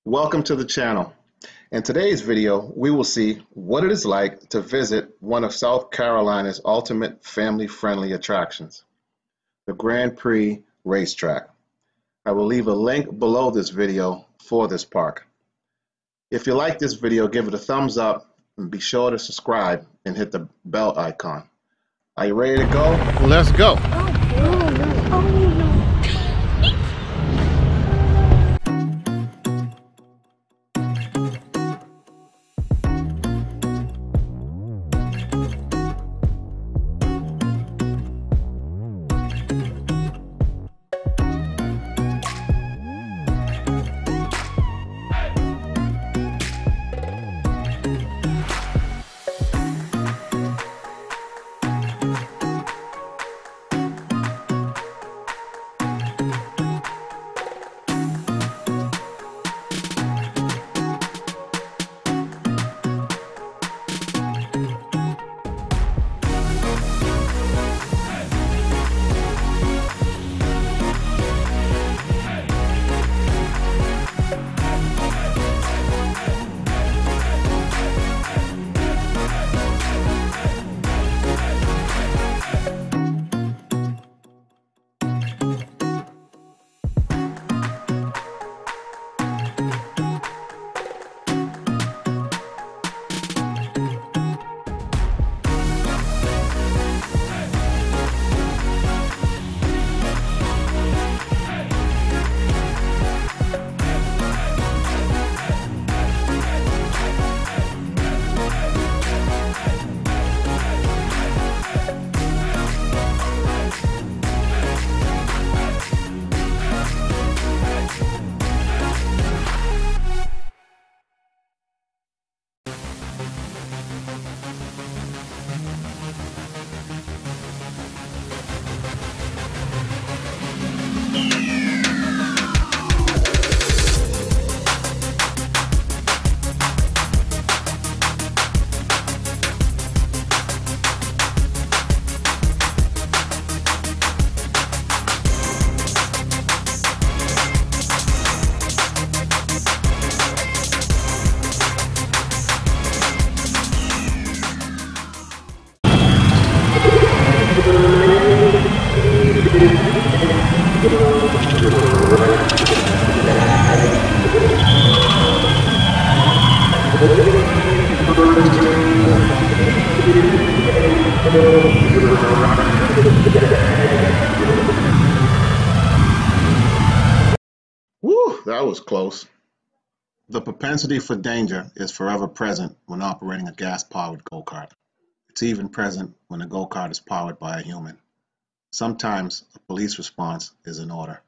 Welcome to the channel. In today's video, we will see what it is like to visit one of South Carolina's ultimate family-friendly attractions, the Grand Prix racetrack. I will leave a link below this video for this park. If you like this video, give it a thumbs up and be sure to subscribe and hit the bell icon. Are you ready to go? Let's go. Oh no. Oh no. Woo, that was close. The propensity for danger is forever present when operating a gas-powered go-kart. It's even present when a go-kart is powered by a human. Sometimes a police response is in order.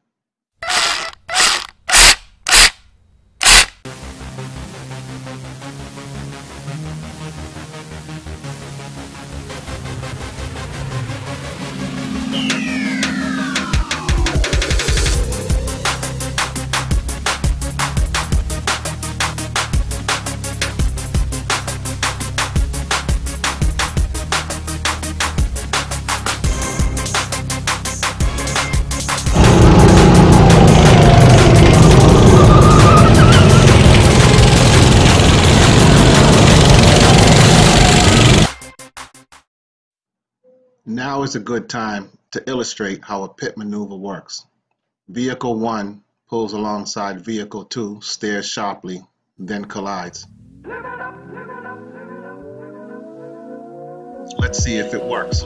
Now is a good time to illustrate how a pit maneuver works. Vehicle 1 pulls alongside Vehicle 2, stares sharply, then collides. Let's see if it works.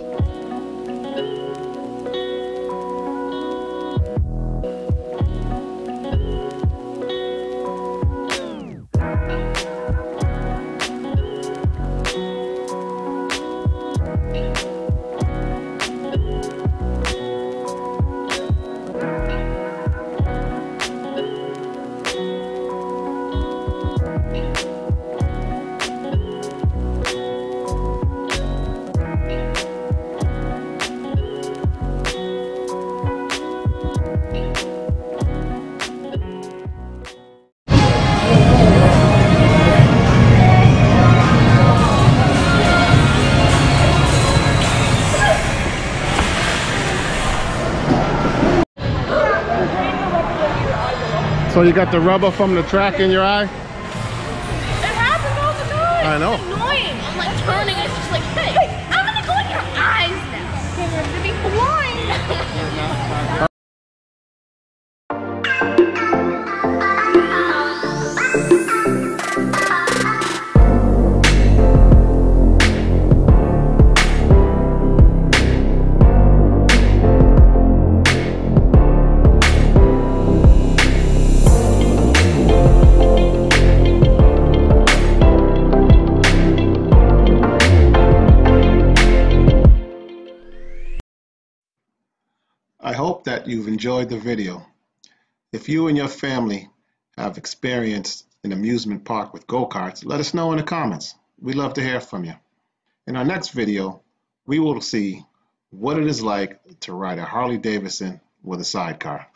So you got the rubber from the track in your eye? It happens all the time. I know. It's annoying. I'm like turning, it's just like, hey, I'm gonna go in your eyes now. Okay, we're gonna be blind. I hope that you've enjoyed the video. If you and your family have experienced an amusement park with go-karts, let us know in the comments. We'd love to hear from you. In our next video, we will see what it is like to ride a Harley Davidson with a sidecar.